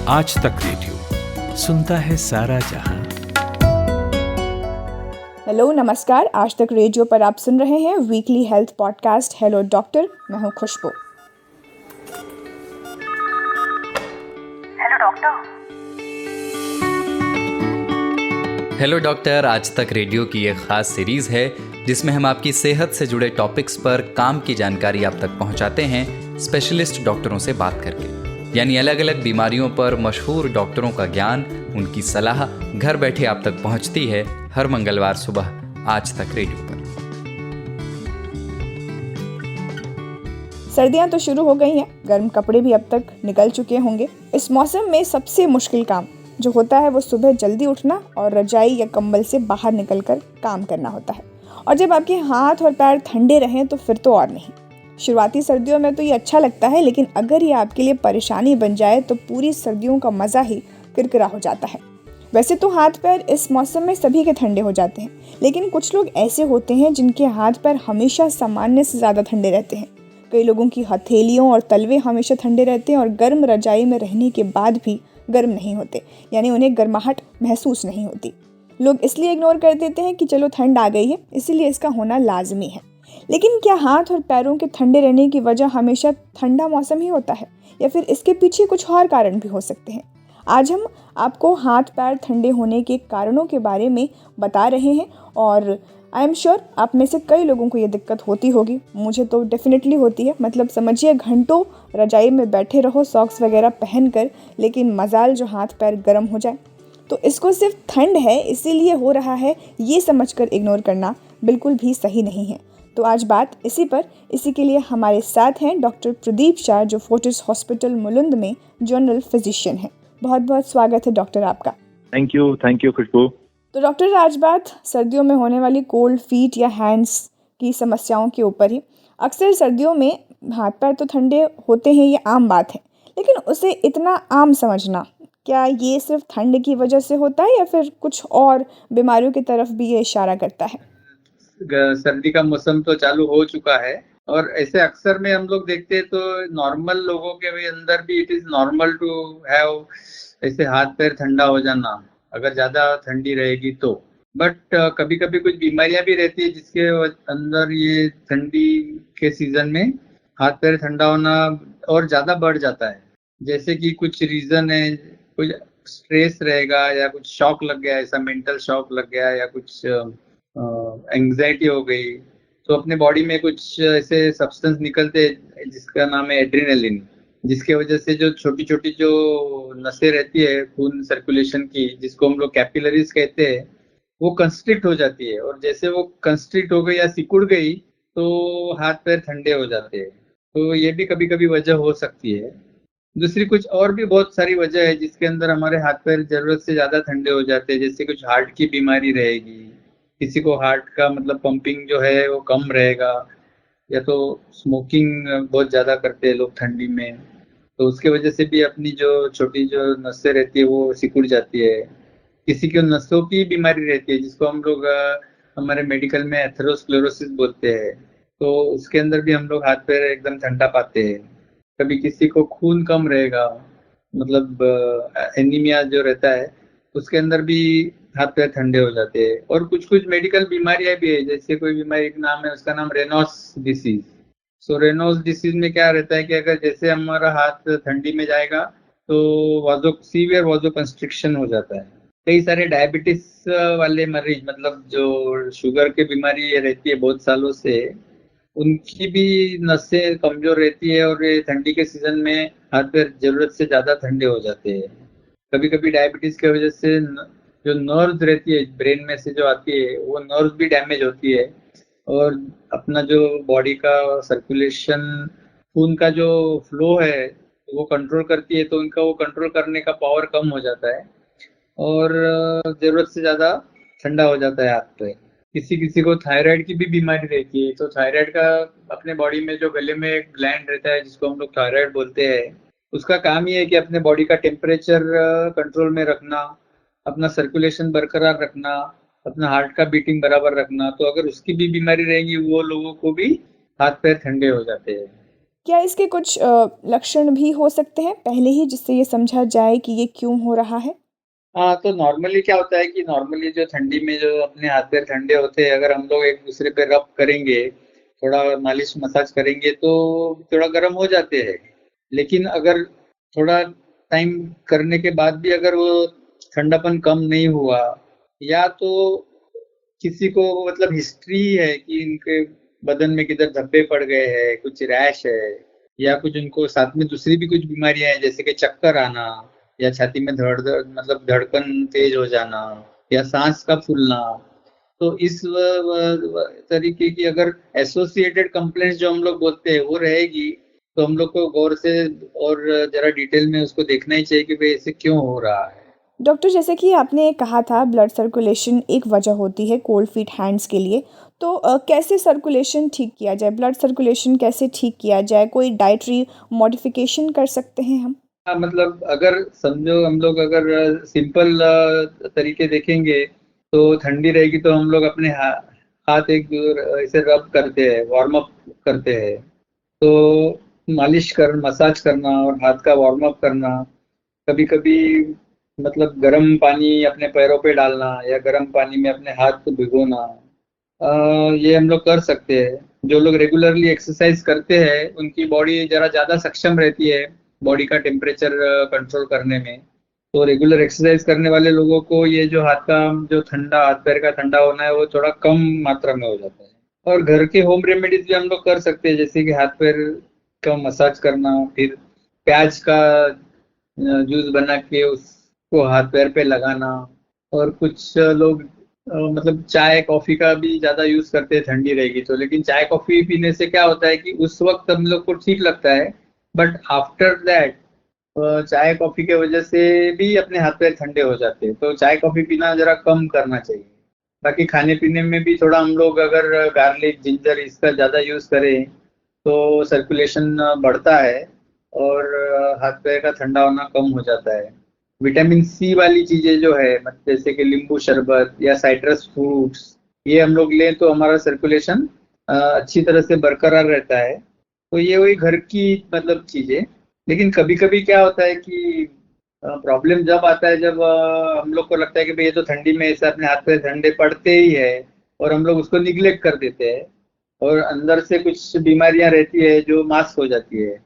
आज तक रेडियो सुनता है सारा जहां। हेलो नमस्कार, आज तक रेडियो पर आप सुन रहे हैं weekly health podcast hello doctor. मैं हूं Khushboo. Hello doctor. Hello doctor Aaj Tak radio की एक खास सीरीज है जिसमें हम आपकी सेहत से जुड़े टॉपिक्स पर काम की जानकारी आप तक पहुंचाते हैं स्पेशलिस्ट डॉक्टरों से बात करके। यानी अलग अलग बीमारियों पर मशहूर डॉक्टरों का ज्ञान, उनकी सलाह घर बैठे आप तक पहुंचती है हर मंगलवार सुबह आज तक रेडियो पर। सर्दियां तो शुरू हो गई हैं, गर्म कपड़े भी अब तक निकल चुके होंगे। इस मौसम में सबसे मुश्किल काम जो होता है वो सुबह जल्दी उठना और रजाई या कंबल से बाहर निकलकर काम करना होता है। और जब आपके हाथ और पैर ठंडे रहें तो फिर तो और नहीं। शुरुआती सर्दियों में तो ये अच्छा लगता है, लेकिन अगर ये आपके लिए परेशानी बन जाए तो पूरी सर्दियों का मज़ा ही किरकिरा हो जाता है। वैसे तो हाथ पैर इस मौसम में सभी के ठंडे हो जाते हैं, लेकिन कुछ लोग ऐसे होते हैं जिनके हाथ पैर हमेशा सामान्य से ज़्यादा ठंडे रहते हैं। कई लोगों की हथेलियों और तलवे हमेशा ठंडे रहते हैं और गर्म रजाई में रहने के बाद भी गर्म नहीं होते, यानी उन्हें गर्माहट महसूस नहीं होती। लोग इसलिए इग्नोर कर देते हैं कि चलो ठंड आ गई है, इसीलिए इसका होना लाजमी है। लेकिन क्या हाथ और पैरों के ठंडे रहने की वजह हमेशा ठंडा मौसम ही होता है, या फिर इसके पीछे कुछ और कारण भी हो सकते हैं? आज हम आपको हाथ पैर ठंडे होने के कारणों के बारे में बता रहे हैं और आई एम श्योर आप में से कई लोगों को ये दिक्कत होती होगी। मुझे तो डेफिनेटली होती है। मतलब समझिए, घंटों रजाई में बैठे रहो सॉक्स वगैरह पहनकर, लेकिन मजाल जो हाथ पैर गर्म हो जाए। तो इसको सिर्फ ठंड है इसीलिए हो रहा है, ये समझकर इग्नोर करना बिल्कुल भी सही नहीं है। तो आज बात इसी के लिए हमारे साथ हैं डॉक्टर प्रदीप शाह, जो फोर्टिस हॉस्पिटल मुलुंद में जनरल फिजिशियन हैं। बहुत बहुत स्वागत है डॉक्टर आपका। थैंक यू खुशबू। तो डॉक्टर, आज बात सर्दियों में होने वाली कोल्ड फीट या हैंड्स की समस्याओं के ऊपर ही। अक्सर सर्दियों में हाथ पैर तो ठंडे होते हैं, ये आम बात है, लेकिन उसे इतना आम समझना, क्या ये सिर्फ ठंड की वजह से होता है या फिर कुछ और बीमारियों की तरफ भी ये इशारा करता है? सर्दी का मौसम तो चालू हो चुका है और ऐसे अक्सर में हम लोग देखते हैं तो नॉर्मल लोगों के भी अंदर भी it is normal to have ऐसे हाथ पैर ठंडा हो जाना अगर ज्यादा ठंडी रहेगी तो। बट कभी कभी कुछ बीमारियां भी रहती है जिसके अंदर ये ठंडी के सीजन में हाथ पैर ठंडा होना और ज्यादा बढ़ जाता है। जैसे कि कुछ रीजन है, कुछ स्ट्रेस रहेगा या कुछ शॉक लग गया, ऐसा मेंटल शॉक लग गया या कुछ एंग्जाइटी हो गई, तो अपने बॉडी में कुछ ऐसे सब्सटेंस निकलते हैं जिसका नाम है एड्रेनालिन, जिसके वजह से जो छोटी छोटी जो नसें रहती है खून सर्कुलेशन की, जिसको हम लोग कैपिलरीज कहते हैं, वो कंस्ट्रिक्ट हो जाती है। और जैसे वो कंस्ट्रिक्ट हो गई या सिकुड़ गई तो हाथ पैर ठंडे हो जाते हैं। तो ये भी कभी कभी वजह हो सकती है। दूसरी कुछ और भी बहुत सारी वजह है जिसके अंदर हमारे हाथ पैर जरूरत से ज्यादा ठंडे हो जाते हैं। जैसे कुछ हार्ट की बीमारी रहेगी, किसी को हार्ट का मतलब पंपिंग जो है वो कम रहेगा, या तो स्मोकिंग बहुत ज़्यादा करते हैं लोग ठंडी में, तो उसके वजह से भी अपनी जो छोटी जो नसें रहती है वो सिकुड़ जाती है। किसी को नसों की बीमारी रहती है जिसको हम लोग हमारे मेडिकल में एथेरोस्क्लेरोसिस बोलते हैं, तो उसके अंदर भी हम लोग हाथ पैर एकदम ठंडा पाते हैं। कभी किसी को खून कम रहेगा, मतलब एनीमिया जो रहता है, उसके अंदर भी हाथ पैर ठंडे हो जाते हैं। और कुछ कुछ मेडिकल बीमारियां भी है, जैसे कोई बीमारी का नाम है, उसका नाम रेनॉस डिसीज। सो रेनॉस डिसीज में क्या रहता है कि अगर जैसे हमारा हाथ ठंडी में जाएगा तो सीवियर वाजो कंस्ट्रिक्शन हो जाता है। कई सारे डायबिटीज वाले मरीज, मतलब जो शुगर की बीमारी रहती है बहुत सालों से, उनकी भी नसें कमजोर रहती है और ये ठंडी के सीजन में हाथ पैर जरूरत से ज्यादा ठंडे हो जाते हैं। कभी कभी डायबिटीज की वजह से जो नर्व्स रहती है ब्रेन में से जो आती है, वो नर्व्स भी डैमेज होती है और अपना जो बॉडी का सर्कुलेशन, खून का जो फ्लो है वो कंट्रोल करती है, तो उनका वो कंट्रोल करने का पावर कम हो जाता है और जरूरत से ज्यादा ठंडा हो जाता है हाथ पे। किसी किसी को थायराइड की भी बीमारी रहती है, तो थायराइड का अपने बॉडी में जो गले में एक ग्लैंड रहता है जिसको हम लोग थायराइड बोलते हैं, उसका काम ही है कि अपने बॉडी का टेम्परेचर कंट्रोल में रखना, अपना सर्कुलेशन बरकरार रखना, अपना हार्ट का बीटिंग बराबर रखना। तो अगर उसकी भी बीमारी रहेगी वो लोगों को भी हाथ पैर ठंडे हो जाते हैं। क्या इसके कुछ लक्षण भी हो सकते हैं पहले ही, जिससे ये समझा जाए कि ये क्यों हो रहा है? हाँ, तो नॉर्मली क्या होता है कि नॉर्मली जो ठंडी में जो अपने हाथ पैर ठंडे होते हैं, अगर हम लोग एक दूसरे पे रब करेंगे, थोड़ा मालिश मसाज करेंगे तो थोड़ा गर्म हो जाते हैं। लेकिन अगर थोड़ा टाइम करने के बाद भी अगर वो ठंडापन कम नहीं हुआ, या तो किसी को मतलब हिस्ट्री है कि इनके बदन में किधर धब्बे पड़ गए हैं, कुछ रैश है, या कुछ उनको साथ में दूसरी भी कुछ बीमारियां हैं, जैसे कि चक्कर आना, या छाती में मतलब धड़कन तेज हो जाना, या सांस का फूलना। तो इस तरीके की अगर एसोसिएटेड कंप्लेंट्स जो हम लोग बोलते हैं वो रहेगी, तो हम लोग को गौर से और जरा डिटेल में उसको देखना ही चाहिए कि भाई ऐसे क्यों हो रहा है। डॉक्टर, जैसे कि आपने कहा था ब्लड सर्कुलेशन एक वजह होती है कोल्ड फीट हैंड्स के लिए, तो कैसे सर्कुलेशन ठीक किया जाए, ब्लड सर्कुलेशन कैसे ठीक किया जाए? कोई डाइटरी मॉडिफिकेशन कर सकते हैं हम? हाँ, मतलब अगर समझो हम लोग अगर सिंपल तरीके देखेंगे, तो ठंडी रहेगी तो हम लोग अपने हाथ एक ऐसे रब करते हैं, वार्म अप करते हैं। तो मसाज करना और हाथ का वार्म अप करना, कभी कभी मतलब गर्म पानी अपने पैरों पे डालना या गर्म पानी में अपने हाथ को भिगोना, ये हम लोग कर सकते हैं। जो लोग रेगुलरली एक्सरसाइज करते हैं उनकी बॉडी जरा ज़्यादा सक्षम रहती है बॉडी का टेम्परेचर कंट्रोल करने में। तो रेगुलर एक्सरसाइज करने वाले लोगों को ये जो हाथ का जो हाथ पैर का ठंडा होना है वो थोड़ा कम मात्रा में हो जाता है। और घर के होम रेमेडीज भी हम लोग कर सकते हैं, जैसे कि हाथ पैर का मसाज करना, फिर प्याज का जूस बना के उसको हाथ पैर पे लगाना। और कुछ लोग मतलब चाय कॉफी का भी ज्यादा यूज करते हैं ठंडी रहेगी तो, लेकिन चाय कॉफी पीने से क्या होता है कि उस वक्त हम लोग को ठीक लगता है, बट आफ्टर दैट चाय कॉफी के वजह से भी अपने हाथ पैर ठंडे हो जाते हैं। तो चाय कॉफी पीना जरा कम करना चाहिए। बाकी खाने पीने में भी थोड़ा हम लोग अगर गार्लिक जिंजर इसका ज़्यादा यूज़ करें तो सर्कुलेशन बढ़ता है और हाथ पैर का ठंडा होना कम हो जाता है। विटामिन सी वाली चीज़ें जो है, मतलब जैसे कि नींबू शरबत या साइट्रस फ्रूट्स, ये हम लोग लें तो हमारा सर्कुलेशन अच्छी तरह से बरकरार रहता है। तो ये वही घर की मतलब चीज़ें। लेकिन कभी कभी क्या होता है कि प्रॉब्लम जब आता है जब हम लोग को लगता है कि भाई ये तो ठंडी में ऐसे अपने हाथ पैर ठंडे पड़ते ही है और हम लोग उसको निग्लेक्ट कर देते हैं, और अंदर से कुछ बीमारियां रहती है जो मास्क हो जाती है,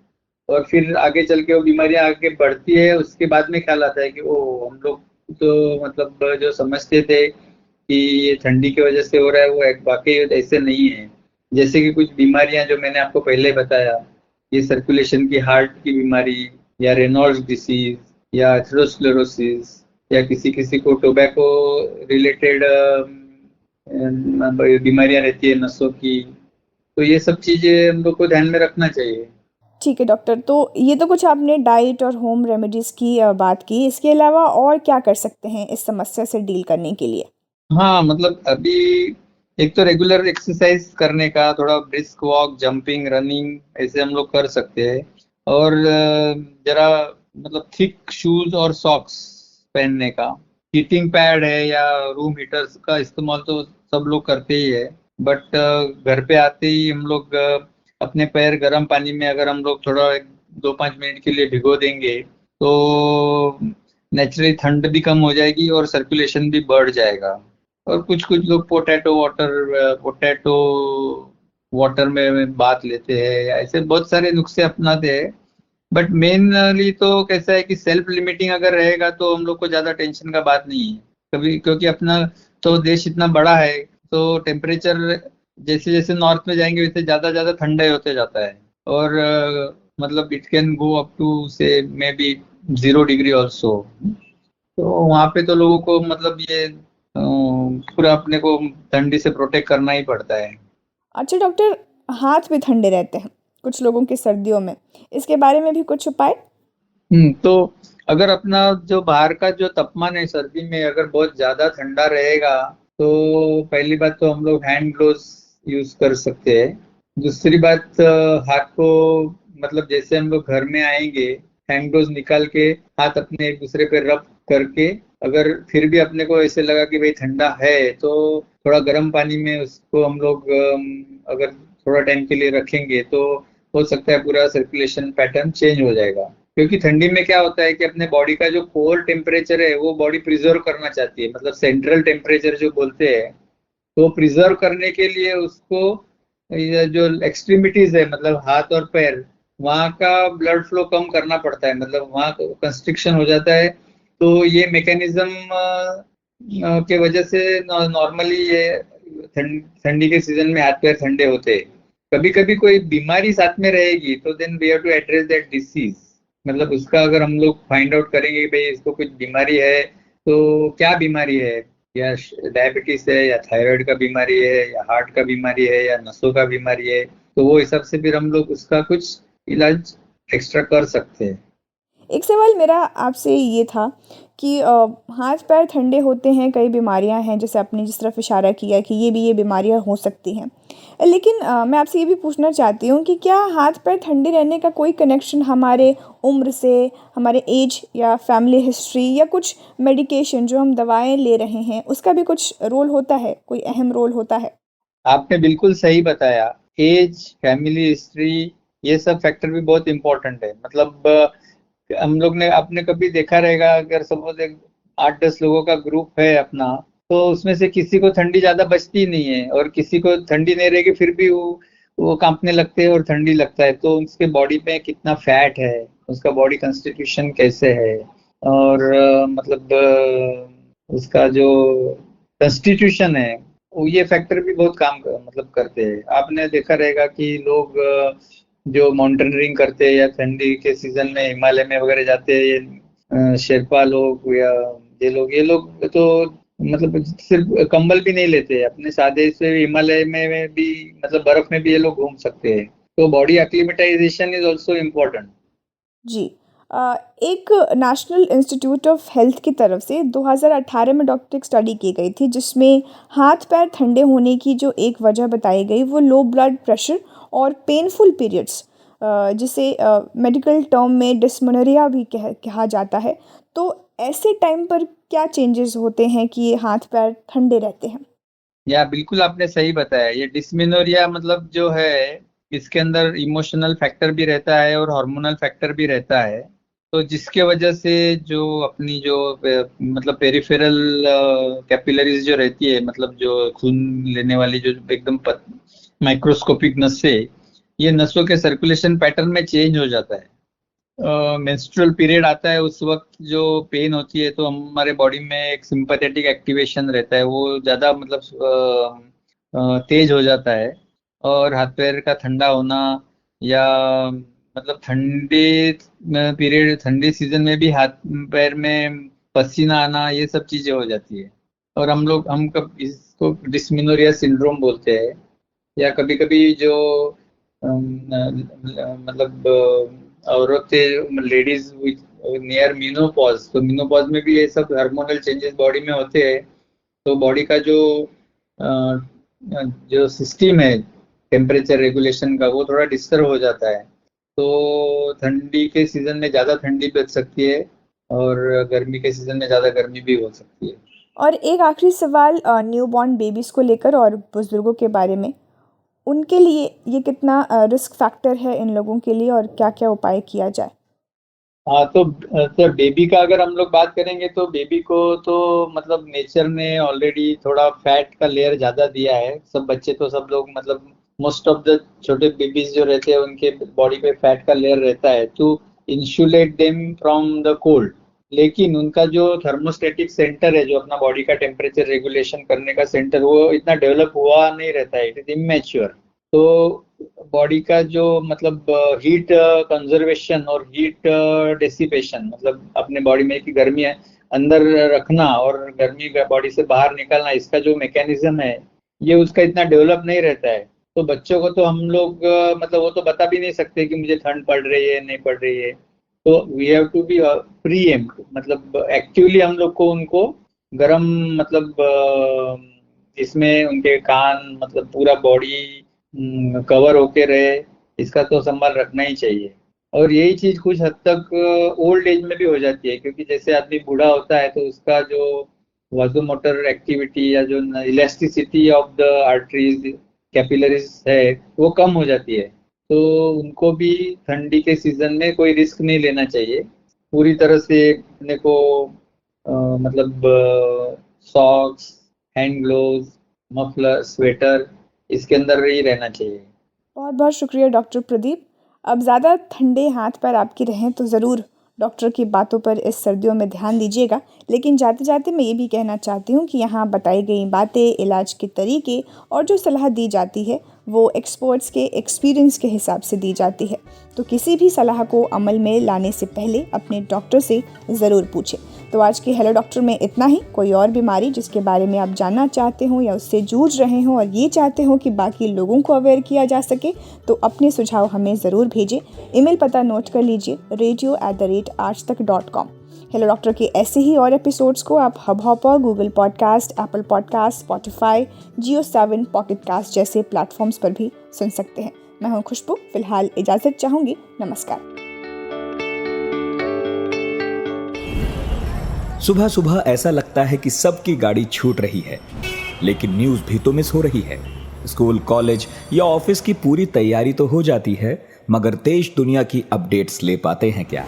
और फिर आगे चल के वो बीमारियां आगे बढ़ती है। उसके बाद में ख्याल आता है कि ओ, हम लोग तो मतलब जो समझते थे कि ये ठंडी की वजह से हो रहा है वो वाकई ऐसे नहीं है। जैसे कि कुछ बीमारियां जो मैंने आपको पहले बताया, ये सर्कुलेशन की, हार्ट की बीमारी, या रेनॉल्ड्स डिसीज, या एथेरोस्क्लेरोसिस, या किसी किसी को टोबैको रिलेटेड बीमारियां रहती है नसों की। तो ये सब चीजें हम लोग को ध्यान में रखना चाहिए। ठीक है डॉक्टर, तो ये तो कुछ आपने डाइट और होम रेमेडीज़ की बात की, इसके अलावा और क्या कर सकते हैं इस समस्या से डील करने के लिए? हाँ, मतलब अभी एक तो रेगुलर एक्सरसाइज करने का, थोड़ा ब्रिस्क वॉक, जंपिंग, रनिंग ऐसे हम लोग कर सकते हैं। और जरा मतलब थिक शूज और सॉक्स पहनने का। हीटिंग पैड है या रूम हीटर्स का इस्तेमाल तो सब लोग करते ही है, बट घर पे आते ही हम लोग अपने पैर गर्म पानी में अगर हम लोग थोड़ा 2-5 मिनट के लिए भिगो देंगे तो नेचुरली ठंड भी कम हो जाएगी और सर्कुलेशन भी बढ़ जाएगा। और कुछ कुछ लोग पोटैटो वाटर में बाथ लेते हैं, या ऐसे बहुत सारे नुस्खे अपनाते हैं। बट मेनली तो कैसा है कि सेल्फ लिमिटिंग अगर रहेगा तो हम लोग को ज़्यादा टेंशन का बात नहीं है कभी, क्योंकि अपना तो देश इतना बड़ा है, तो टेम्परेचर जैसे जैसे नॉर्थ में जाएंगे वैसे ज़्यादा ही होते जाता है। और मतलब it can go up to say may be 0 degree also. तो वहाँ पे तो लोगों को मतलब ये पूरा अपने को ठंडी से प्रोटेक्ट करना ही पड़ता है। अच्छा डॉक्टर, हाथ भी ठंडे रहते हैं कुछ लोगों के सर्दियों में, इसके बारे में भी कुछ उपाय? तो अगर अपना जो बाहर का जो तापमान है सर्दी में अगर बहुत ज्यादा ठंडा रहेगा तो पहली बात तो हम लोग हैंड ग्लोव्स यूज कर सकते हैं। दूसरी बात, हाथ को मतलब जैसे हम लोग घर में आएंगे, हैंड ग्लोव्स निकाल के हाथ अपने एक दूसरे पे रब करके, अगर फिर भी अपने को ऐसे लगा कि भाई ठंडा है तो थोड़ा गर्म पानी में उसको हम लोग अगर थोड़ा टाइम के लिए रखेंगे तो हो सकता है पूरा सर्कुलेशन पैटर्न चेंज हो जाएगा। क्योंकि ठंडी में क्या होता है कि अपने बॉडी का जो कोर टेम्परेचर है वो बॉडी प्रिजर्व करना चाहती है, मतलब सेंट्रल टेम्परेचर जो बोलते हैं, तो प्रिजर्व करने के लिए उसको ये जो एक्सट्रीमिटीज है, मतलब हाथ और पैर, वहाँ का ब्लड फ्लो कम करना पड़ता है, मतलब वहाँ कंस्ट्रिक्शन हो जाता है। तो ये मैकेनिज्म के वजह से नॉर्मली ये ठंडी के सीजन में हाथ पैर ठंडे होते हैं। कभी कभी कोई बीमारी साथ में रहेगी तो then we have to address that disease, मतलब उसका अगर हम लोग फाइंड आउट करेंगे भाई इसको कुछ बीमारी है, तो क्या बीमारी है, या डायबिटीज है, या थायराइड का बीमारी है, या हार्ट का बीमारी है, या नसों का बीमारी है, तो वो हिसाब से फिर हम लोग उसका कुछ इलाज एक्स्ट्रा कर सकते हैं। एक सवाल मेरा आपसे ये था कि हाथ पैर ठंडे होते हैं, कई बीमारियां हैं जैसे आपने जिस तरफ इशारा किया कि ये बीमारियां हो सकती हैं, लेकिन मैं आपसे ये भी पूछना चाहती हूँ कि क्या हाथ पैर ठंडे रहने का कोई कनेक्शन हमारे उम्र से, हमारे एज या फैमिली हिस्ट्री या कुछ मेडिकेशन जो हम दवाएं ले रहे हैं उसका भी कुछ रोल होता है, कोई अहम रोल होता है? आपने बिल्कुल सही बताया, एज, फैमिली हिस्ट्री, ये सब फैक्टर भी बहुत इंपॉर्टेंट है। मतलब हम लोग ने, आपने कभी देखा रहेगा, अगर सपोज 8-10 लोगों का ग्रुप है अपना, तो उसमें से किसी को ठंडी ज्यादा बचती नहीं है और किसी को ठंडी नहीं रहेगी, फिर भी वो कांपने लगते हैं और ठंडी लगता है। तो उसके बॉडी में कितना फैट है, उसका बॉडी कंस्टिट्यूशन कैसे है, और उसका जो कंस्टिट्यूशन है, ये फैक्टर भी बहुत मतलब करते हैं। आपने देखा रहेगा कि लोग जो माउंटेनियरिंग करते हैं या ठंडी के सीजन में हिमालय में वगैरह जाते हैं, ये शेरपा लोग या ये लोग तो मतलब सिर्फ कंबल भी नहीं लेते, अपने सादे से हिमालय में भी, मतलब बर्फ में भी ये लोग घूम सकते हैं। तो body acclimatisation is also important. जी। एक नेशनल इंस्टीट्यूट ऑफ हेल्थ की तरफ से 2018 में डॉक्टर एक स्टडी की गई थी जिसमें हाथ पैर ठंडे होने की जो एक वजह बताई गई वो लो ब्लड प्रेशर और पेनफुल पीरियड्स, जिसे मेडिकल टर्म में डिस्मेनोरिया भी कहा जाता है। तो ऐसे टाइम पर क्या चेंजेस होते हैं कि ये हाथ पैर ठंडे रहते हैं? या बिल्कुल आपने सही बताया, ये डिस्मेनोरिया मतलब जो है, इसके अंदर इमोशनल फैक्टर भी रहता है और हार्मोनल फैक्टर भी रहता है। तो जिसके वजह से जो अपनी जो मतलब पेरिफेरल कैपिलरीज जो रहती है, मतलब जो खून लेने वाली जो एकदम माइक्रोस्कोपिक नसें, ये नसों के सर्कुलेशन पैटर्न में चेंज हो जाता है। मेंस्ट्रुअल पीरियड आता है, उस वक्त जो पेन होती है तो हमारे बॉडी में एक सिंपैथेटिक एक्टिवेशन रहता है, वो ज़्यादा मतलब तेज हो जाता है। और हाथ पैर का ठंडा होना, या मतलब ठंडी पीरियड, ठंडी सीजन में भी हाथ पैर में पसीना आना, ये सब चीज़ें हो जाती है। और हम कब इसको डिस्मेनोरिया सिंड्रोम बोलते हैं। या कभी कभी जो मतलब औरतें, लेडीज नियर मीनोपॉज, तो मीनोपॉज में भी ये सब हार्मोनल चेंजेस बॉडी में होते हैं। तो बॉडी का जो सिस्टम है टेम्परेचर रेगुलेशन का, वो थोड़ा डिस्टर्ब हो जाता है। तो ठंडी के सीजन में ज़्यादा ठंडी बच सकती है और गर्मी के सीजन में ज़्यादा गर्मी भी हो सकती है। और एक आखिरी सवाल न्यूबॉर्न बेबीज़ को लेकर और बुज़ुर्गों के बारे में, उनके लिए ये कितना रिस्क फैक्टर है इन लोगों के लिए और क्या क्या उपाय किया जाए? हाँ, तो बेबी का अगर हम लोग बात करेंगे तो बेबी को तो मतलब नेचर ने ऑलरेडी थोड़ा फैट का लेयर ज़्यादा दिया है। सब बच्चे तो सब लोग मतलब मोस्ट ऑफ द छोटे बेबीज जो रहते हैं उनके बॉडी पे फैट का लेयर रहता है to insulate them from the cold. लेकिन उनका जो थर्मोस्टेटिक सेंटर है, जो अपना बॉडी का टेम्परेचर रेगुलेशन करने का सेंटर, वो इतना डेवलप हुआ नहीं रहता है, इट इज इमेच्योर। तो बॉडी का जो मतलब हीट कंजर्वेशन और हीट डेसिपेशन, मतलब अपने बॉडी में की गर्मी अंदर रखना और गर्मी बॉडी से बाहर निकालना, इसका जो मैकेनिज्म है ये उसका इतना डेवलप नहीं रहता है। तो बच्चों को तो हम लोग मतलब वो तो बता भी नहीं सकते कि मुझे ठंड पड़ रही है नहीं पड़ रही है। तो we have to be preempt, मतलब एक्टिवली हम लोग को उनको गर्म, मतलब इसमें उनके कान, मतलब पूरा बॉडी कवर होके रहे, इसका तो संभाल रखना ही चाहिए। और यही चीज कुछ हद तक ओल्ड एज में भी हो जाती है, क्योंकि जैसे आदमी बूढ़ा होता है तो उसका जो वाजोमोटर एक्टिविटी या जो elasticity of the arteries capillaries है वो कम हो जाती है। तो उनको भी ठंडी के सीजन में कोई रिस्क नहीं लेना चाहिए। पूरी तरह से अपने को मतलब socks, hand gloves, muffler, sweater इसके अंदर ही रहना चाहिए। बहुत बहुत शुक्रिया डॉक्टर प्रदीप। अब ज़्यादा ठंडे हाथ पैर आपकी रहें तो ज़रूर डॉक्टर की बातों पर इस सर्दियों में ध्यान दीजिएगा। लेकिन जाते जाते मैं ये भी कहना चाहती हूँ कि यहाँ बताई गई बातें, इलाज के तरीके और जो सलाह दी जाती है वो एक्सपर्ट्स के एक्सपीरियंस के हिसाब से दी जाती है। तो किसी भी सलाह को अमल में लाने से पहले अपने डॉक्टर से ज़रूर पूछें। तो आज के हेलो डॉक्टर में इतना ही। कोई और बीमारी जिसके बारे में आप जानना चाहते हो या उससे जूझ रहे हो और ये चाहते हो कि बाकी लोगों को अवेयर किया जा सके तो अपने सुझाव हमें ज़रूर भेजें। ईमेल पता नोट कर लीजिए radio@aajtak.com। हेलो डॉक्टर के ऐसे ही और एपिसोड्स को आप Hubhopper, Google podcast, Apple podcast, Spotify, जियो7, पॉकेट कास्ट जैसे प्लेटफॉर्म्स पर भी सुन सकते हैं। मैं हूँ खुशबू। फिलहाल इजाज़त चाहूँगी। नमस्कार। सुबह सुबह ऐसा लगता है कि सबकी गाड़ी छूट रही है, लेकिन न्यूज़ भी तो मिस हो रही है। स्कूल, कॉलेज या ऑफिस की पूरी तैयारी तो हो जाती है, मगर देश दुनिया की अपडेट्स ले पाते हैं क्या?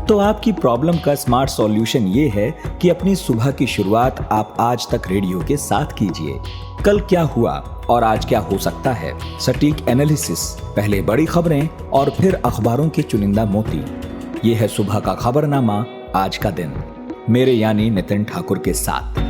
तो आपकी प्रॉब्लम का स्मार्ट सॉल्यूशन ये है कि अपनी सुबह की शुरुआत आप आज तक रेडियो के साथ कीजिए। कल क्या हुआ और आज क्या हो सकता है, सटीक एनालिसिस, पहले बड़ी खबरें और फिर अखबारों के चुनिंदा मोती। ये है सुबह का खबरनामा, आज का दिन, मेरे यानी नितिन ठाकुर के साथ।